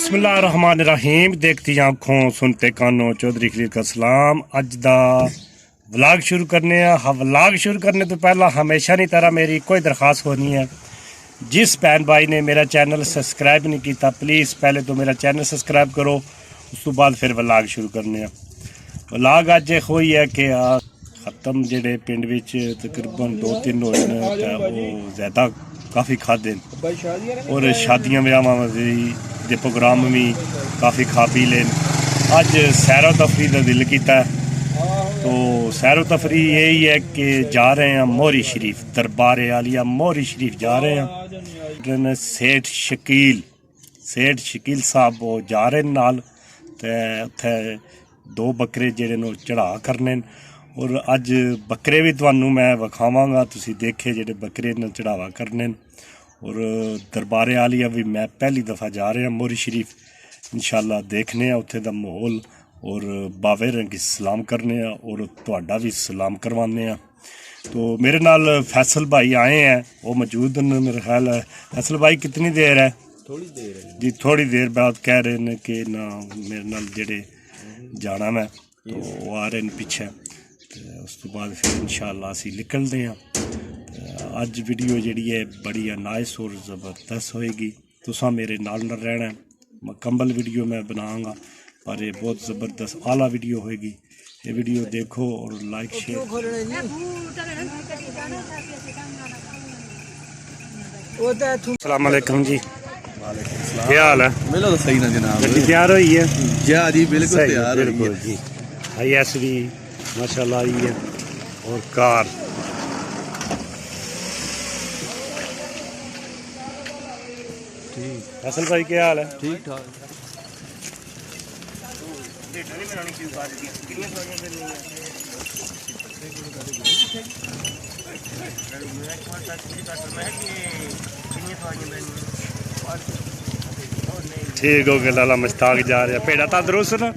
बिस्मिल्लाहिर्रहमानिर्रहीम। देखती आँखों सुनते कानों चौधरी खलील का सलाम। अज दा व्लॉग शुरू करने व्लॉग शुरू करने तो पहला हमेशा नहीं तरह मेरी कोई दरखास्त होनी है, जिस भैन भाई ने मेरा चैनल सब्सक्राइब नहीं किया प्लीज़ पहले तो मेरा चैनल सब्सक्राइब करो, उस तो बाद फिर व्लॉग शुरू करने। व्लॉग अज होई है कि ख़त्म जेडे पिंड विच तकरीबन 2-3 होए ने वो ज़्यादा काफ़ी खादे और शादियां ब्याहां दे प्रोग्राम भी काफ़ी खा पी लेन। अज सैरो तफरी का दिल किया तो सैरो तफरी यही है कि जा रहे हैं मोहरी शरीफ, दरबार आलिया मोहरी शरीफ जा रहे हैं। सेठ शकील साहब वो जा रहे हैं नाल, ते उत्थे 2 बकरे जेडे नो चढ़ा करने और अज बकरे भी तुहानू मैं विखावांगा, तुसी देखे जेडे बकरे न चढ़ावा करने और दरबार आलिया भी मैं पहली दफ़ा जा रहा मोहरी शरीफ। इंशाल्लाह देखने उत्थे दा माहौल और बावे रंगी सलाम करने और तुहाडा भी सलाम करवाने। तो मेरे नाल फैसल भाई आए हैं, वो मौजूद हैं मेरे ख्याल है। फैसल भाई कितनी देर है? थोड़ी देर है जी, थोड़ी देर बाद कह रहे हैं कि ना मेरे नाल जेडे जाना मैं तो वो आ रहे हैं पीछे, तो उस तो बाद फिर इंशाल्लाह असी निकलते हैं। अज वीडियो जी है बड़ी नाइस और ज़बरदस्त होएगी, तुसा मेरे नाल न रहना, मुकम्मल वीडियो मैं बनाऊँगा पर ये बहुत ज़बरदस्त आला वीडियो होएगी। ये वीडियो देखो और लाइक शेयर। अस्सलाम वालेकुम जी, क्या हाल है? मिलो तो सही ना जनाब, गड्डी तैयार हुई है? जी बिल्कुल तैयार बिल्कुल जी। IS भी माशाल्लाह आई है और कार असल भाई क्या हाल है? ठीक ठाक। ठीक हो गया, लाला मुश्ताक जा रहा भेड़ा तंदरुस्त ना।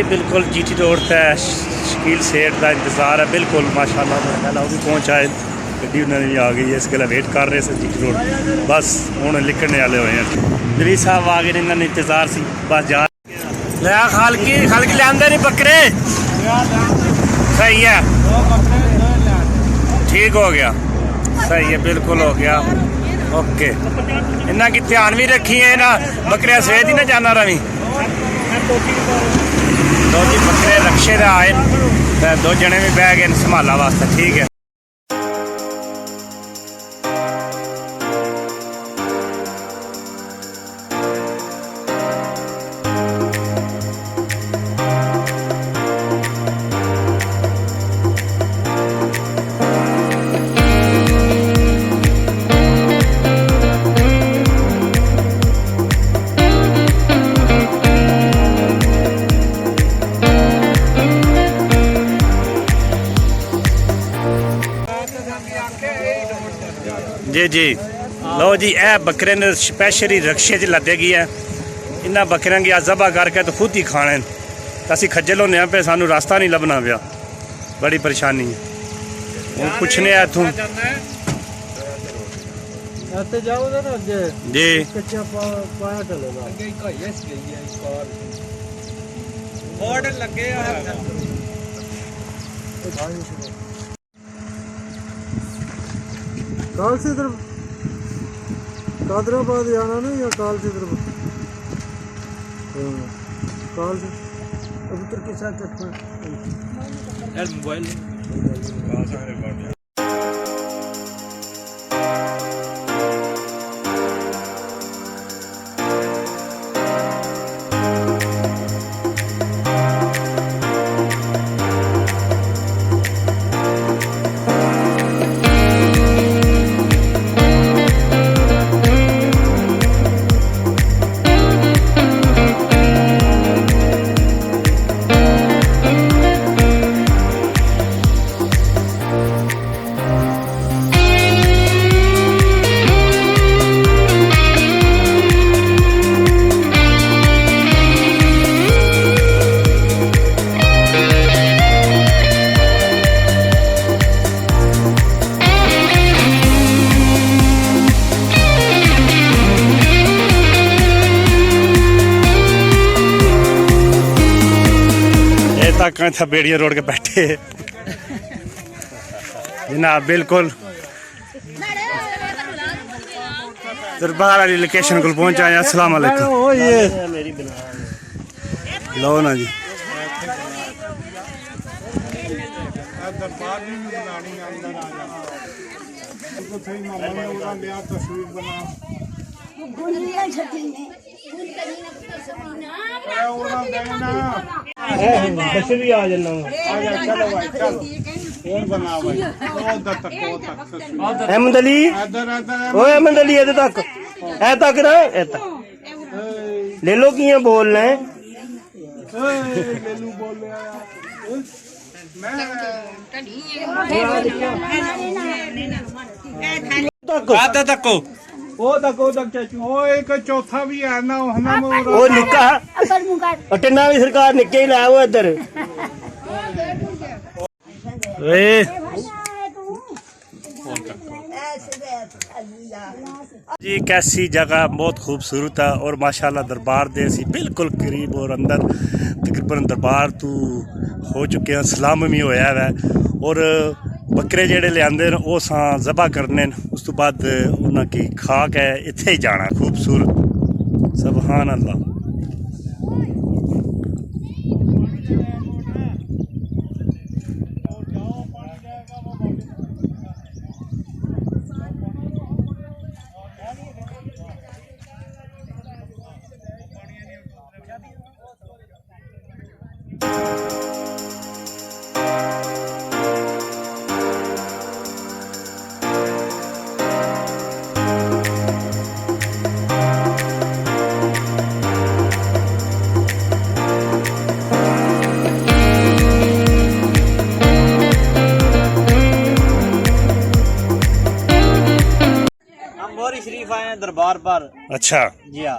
बिल्कुल GT रोड पर शकील सेठ का इंतज़ार है। बिल्कुल माशाल्लाह वो भी पहुँच आए, गड्डी उन्होंने भी आ गई है, इसके लिए वेट कर रहे थे GT रोड। बस हूँ निकलने वाले हुए हैं, नवी साहब आ गए, इन्होंने इंतज़ार से बस जा लिया। खालकी लिया नहीं बकरे, सही है, ठीक हो गया, सही है, बिल्कुल हो गया, ओके। इन्ना की ध्यान भी रखी है ना, बकरिया सवेद ही ना जाना रवि। 2 बकरे रक्षे आए, 2 जने भी बह गए संभाला वास्ते, ठीक है। जी जी लो जी ए बकरे ने स्पैशली रक्शे च लदे गई है इन्होंने बकरियां की जबा करके तो खुद ही खाने तो असी खज्जल होने पे सानू रास्ता नहीं लभना पिया बड़ी परेशानी है हूँ पुछने इतों जी काल से तरफ कादराबाद जाना ना या काल से तरफ काल से कबूतर के साथ मोबाइल तक था बेड़िया रोड के बैठे जनाब बिल्कुल दरबार वाली लोकेशन को पहुंच आए। अस्सलाम वालेकुम लो ना जी भी आ जाना अहमद अली ओ अहमद अली ए तक ना ए तक ले लो किया बोल रहे तक चौथा भी है ना वो निक्का टिन्ना भी सरकार निक्के ही लाया वो इधर जी कैसी जगह बहुत खूबसूरत है और माशाल्लाह दरबार दे सी बिल्कुल करीब और अंदर तकरीबन दरबार तू हो चुके हैं सलाम भी होया है और बकरे जेड़े लियाते हैं वो जबा करने उस तो बाद उन्होंने खा के इत्थे ही जाना खूबसूरत सुभान अल्लाह। दरबार पर अच्छा जी हाँ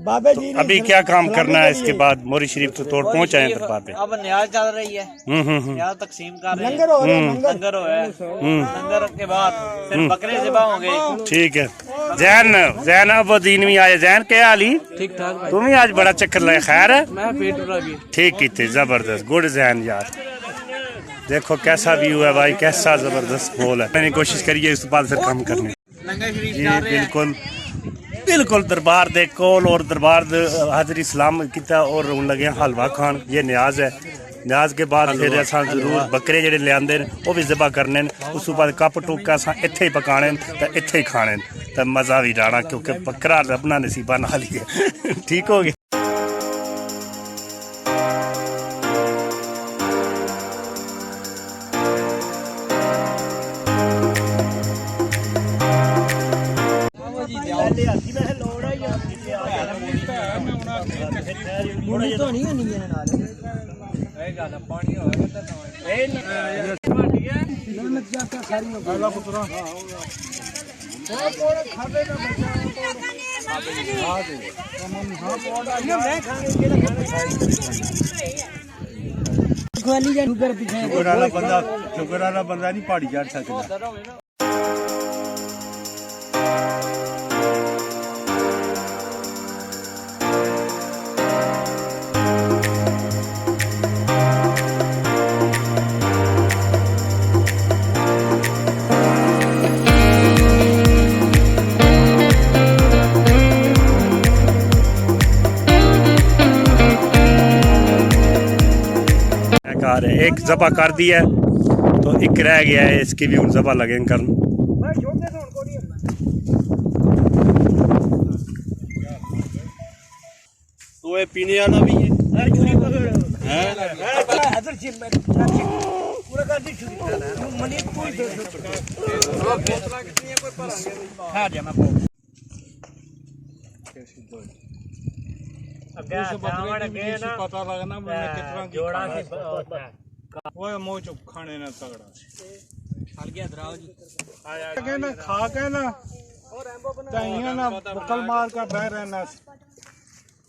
बाबा जी अभी क्या काम करना है इसके बाद मोरी शरीफ तो तोड़ पहुंच आए दरबार पे अब न्याज चल रही है न्याज तकसीम कर रहे हैं लंगर हो है लंगर के बाद फिर बकरे ज़िबा होंगे। ठीक है जैन अबुद्दीन भी आए जैन क्या हाली ठीक ठाक भाई तुम ही आज बड़ा चक्कर लगे खैर है मैं पेट पूरा भी ठीक की जबरदस्त गुड जैन यार देखो कैसा व्यू है भाई कैसा जबरदस्त बोल है मैंने कोशिश करी है इस बाद फिर काम करने लंगर शरीफ जी जा रहे हैं बिल्कुल बिल्कुल दरबार दे कोल और दरबार हाजरी सलाम किया और हूँ लगे हलवा खान ये न्याज है न्याज के बाद फिर असा जरूर बकरे जेडे लियाते वो भी ज़िबा करने उस बाद कप टुक असा इत्थे ही पकाने तो इत्थे ही खाने तो मज़ा भी जाना क्योंकि बकरा अपना नसीबा नाल ही है ठीक हो गया। ਸ਼ੁਗਰ ਵਾਲਾ ਬੰਦਾ ਨਹੀਂ ਪਹਾੜੀ ਚੜ ਸਕਦਾ। एक जबा कर दिया तो एक रह गया है, इसकी भी उन जबा लगेंगे करन। तो ये पीने वाला भी है। पता लगना कितना जोड़ा वो मुंह चुप खाने ना तगड़ा कहना खा के ना ताइयां ना बकल मार कर बह रहना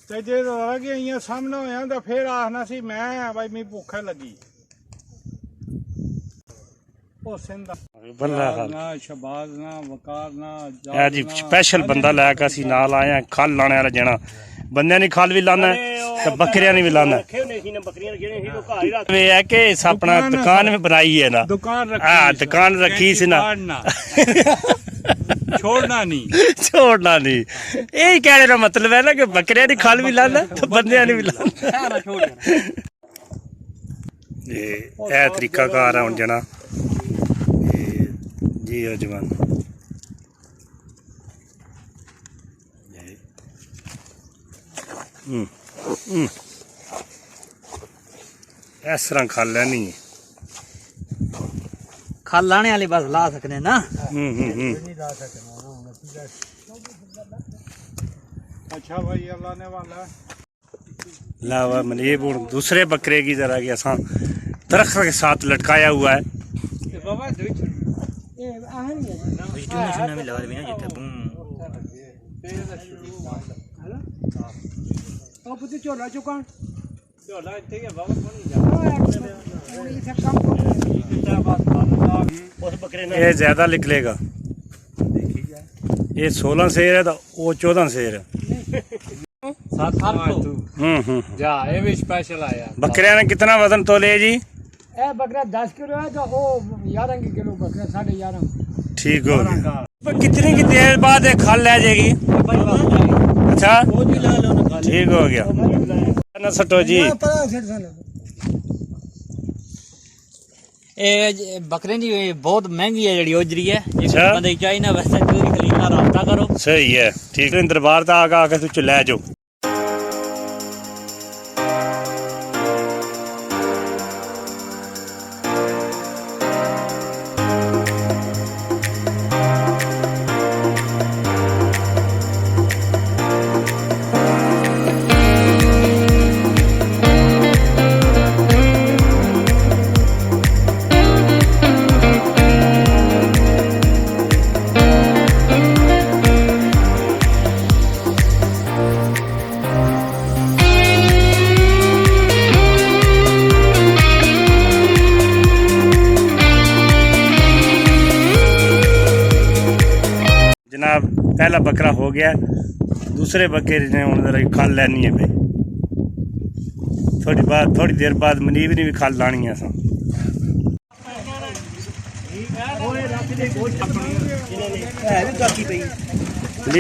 ते जे कि इयां सामने होया तो फिर आखना सी मैं भाई मैं भुख लगी ओ सिंधा ना शबाज ना वकार ना है जी स्पेशल बंदा लैके असी नाल आए हैं खल लाने वाला जना बंदे ने खल भी लाना तो बकरियां ने भी लाना वे है कि इस अपना दुकान में बनाई है ना दुकान रखी सी ना छोड़ना नहीं यही कहने का मतलब है ना कि बकरियां ने खल भी लाना तो बंदे ने भी लाना ये तरीका कार है हुन जना जी हो जवान इस तरह खा लैनी खल लाने वाले बस ला सकने ना। अच्छा भाई अल्लाह ने वाला लावा मैंने ये बोल दूसरे बकरे की तरह की असा दरख्त के साथ लटकाया हुआ है। ये ज्यादा निकलेगा, ये 16 शेर है तो वो 14 शेर है। बकरिया ने कितना वजन तोले जी? बकरा 10 किलो है तो वो 11 किलो बकरा 11.5। ठीक हो गया। कितनी की देर बाद ये खल ले जाएगी? अच्छा ठीक हो गया ना सटो जी। ये बकरे जी बहुत महंगी है जड़ी ओजरी है। अच्छा बंदे चाहिए ना वैसे खलील ना राब्ता करो। सही है ठीक है। दरबार तक आके तू ले जाओ। जनाब पहला बकरा हो गया, दूसरे बकरे ने उन्होंने खल लैनी है भाई। थोड़ी देर बाद मनीब ने भी खल लानी है।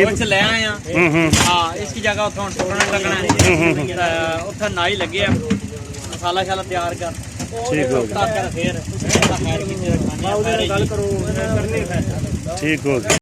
कुछ ले आए हाँ इसकी जगह उठा लगना उठा नाई लगे मसाला शाला तैयार कर फिर ठीक हो गया।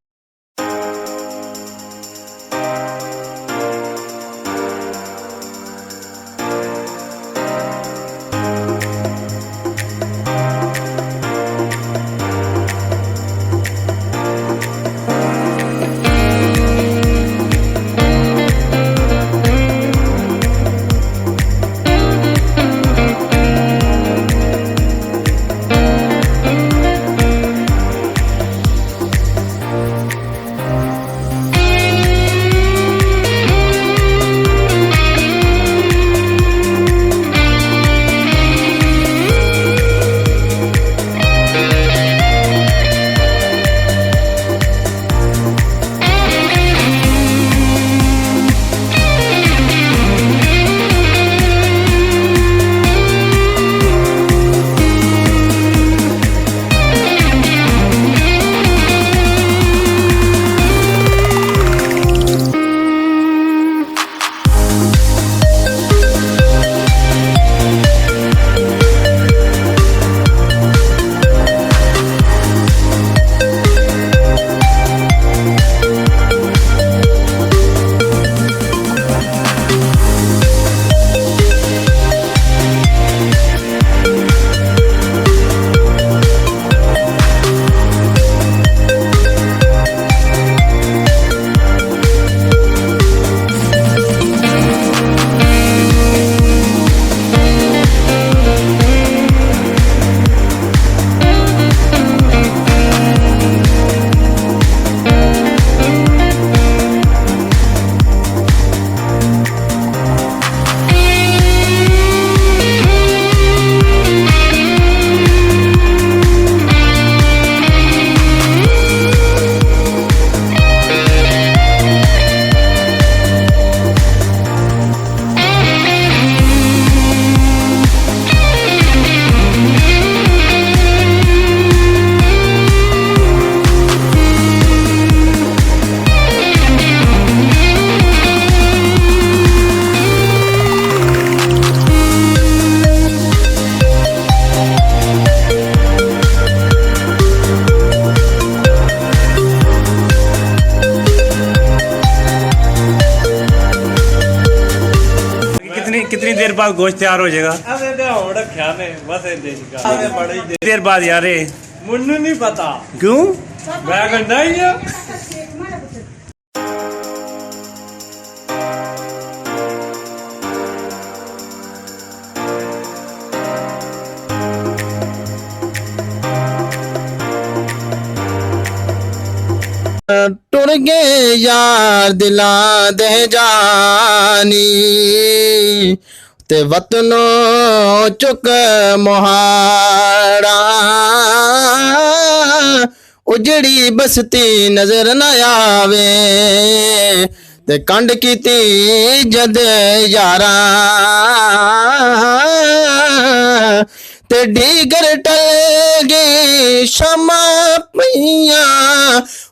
बाद गोश्त तैयार हो जाएगा? अरे ते होड़ रखा ने बस ऐसे का अरे बड़ी देर बाद यार ये मुन्नू नहीं पता क्यों? मैं गंदा ही है टुर गए यार दिलां दे जानी ते वतनो चुक मोहाड़ा उजड़ी बसती नजर न आवे ते कंड कीती जद यारा ते डीगर टल गई शमा पईया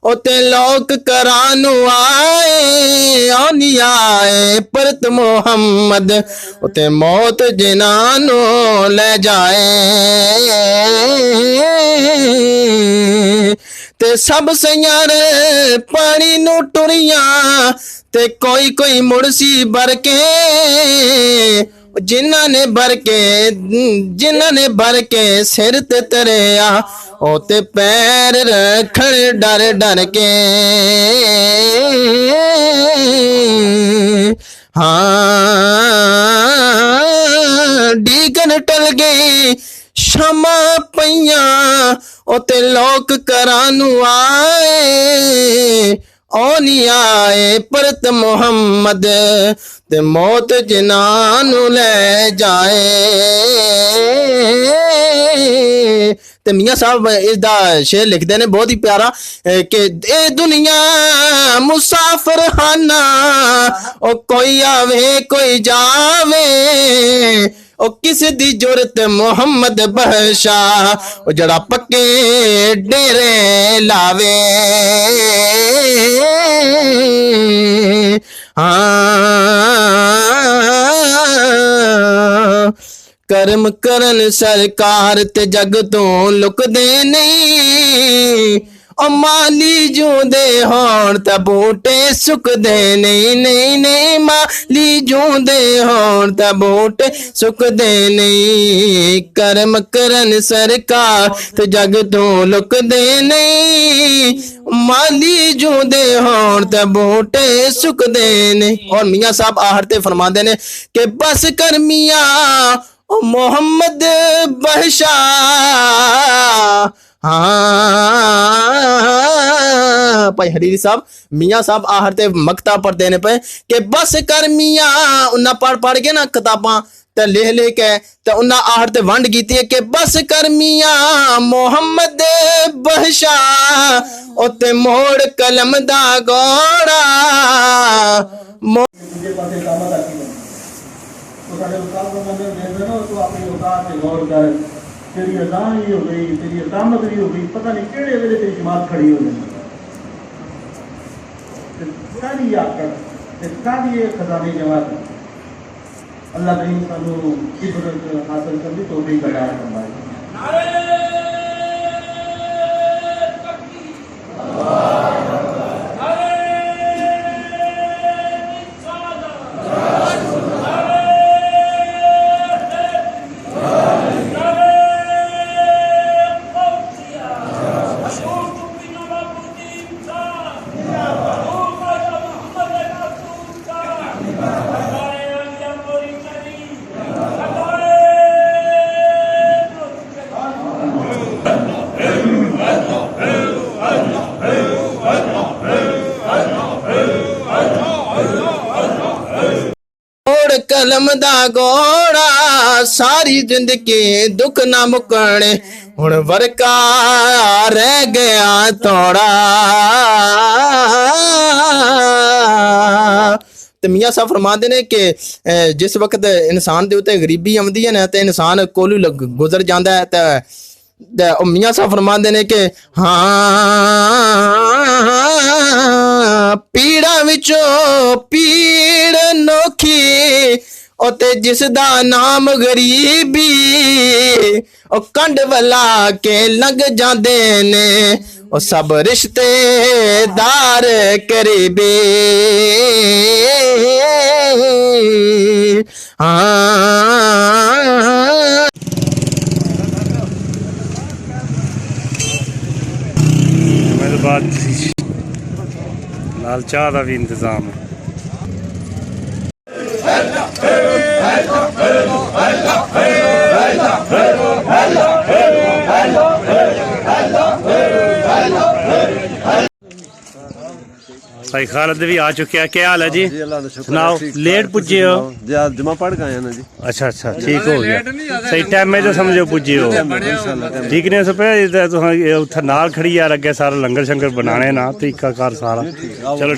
ओते लोक करानू आए आनी आए परत मोहम्मद ओते मौत जिनानू ले जाए ते सब सयार पानी नू टुरियां ते कोई कोई मुड़सी भर के जिन्हां ने भर के सिर ते तरिया ओ ते पैर रखण डर डर के हाँ डीगन टल गई शमा पईयां ओ ते लोक करानू आए ओनी आए परत मोहम्मद ते मौत जिनानू ले जाए ते मियां साहब इसदा शेर लिखते ने बहुत ही प्यारा कि ए दुनिया मुसाफिर खाना ओ कोई आवे कोई जावे ओ किस दी जुरत मोहम्मद बहशा ओ जड़ा पक्के डेरे लावे हाँ कर्म करन सरकार ते जग तो लुकदे नहीं ओ माली जूंदे होण ते बूटे सुकदे नहीं नहीं नहीं माली जूंदे होण ते बूटे सुकदे नहीं कर्म करन सरकार ते जग तो लुकदे नहीं माली जूंदे होण ते बूटे सुकदे नहीं। और मियां साहब आहर ते फरमांदे ने कि बस कर मियां ओ मोहम्मद बहशा हाँ भाई हरीरी साहब मियां साहब आहर ते मकता पढ़ते ने पे कि बस कर मियां उन्ना पढ़ के ना किताबां ते लिख के ते उन्ना आहर ते वंड कीती है कि बस कर मियां मोहम्मद बहशा ओते मोड़ कलम दा गोड़ा दूजे पासे कामत आती है तो साढ़े उस्ताद को मैंने देख रहे ना तो अपनी औकात से गौर कर तेरी अजान ही हो गई तेरी इकामत भी हो गई पता नहीं केड़े वेले तेरी जमात खड़ी हो गई सारी आकड़ सारी ये खजाने जमात अल्लाह करीम सानू इबरत हासिल करनी तौफीक अता फरमाए। कलम दा गोड़ा सारी जिंदगी दुख ना मुकने हुण वरका रह गया थोड़ा। ते मियां साहब फरमाते ने कि जिस वक्त इंसान दे उत्ते गरीबी आउंदी है ना ते इंसान कोलू गुजर जांदा है ते मियां साहब फरमाते ने कि हाँ पीड़ा विचों पीड़ नोखी ओते जिसदा नाम गरीबी ओ कंड वला के लग जांदे ने ओ ਉਹ ਸਭ ਰਿਸ਼ਤੇਦਾਰ ਕਰੀਬੀ ਹਾਂ मेरे बाद लाल चाह का भी इंतजाम है। भाई खालिद भी आ चुके हैं, क्या हाल है जी? सुनाओ, लेट पुजे हो? जमा पढ़ के आया ना जी। अच्छा अच्छा, ठीक हो गया, सही टाइम में जो समझो पुजे हो। ठीक ने सपे उत्थे नाल खड़ी यार, अगे सारा लंगर शंगर बनाने ना तरीका कार सारा। चलो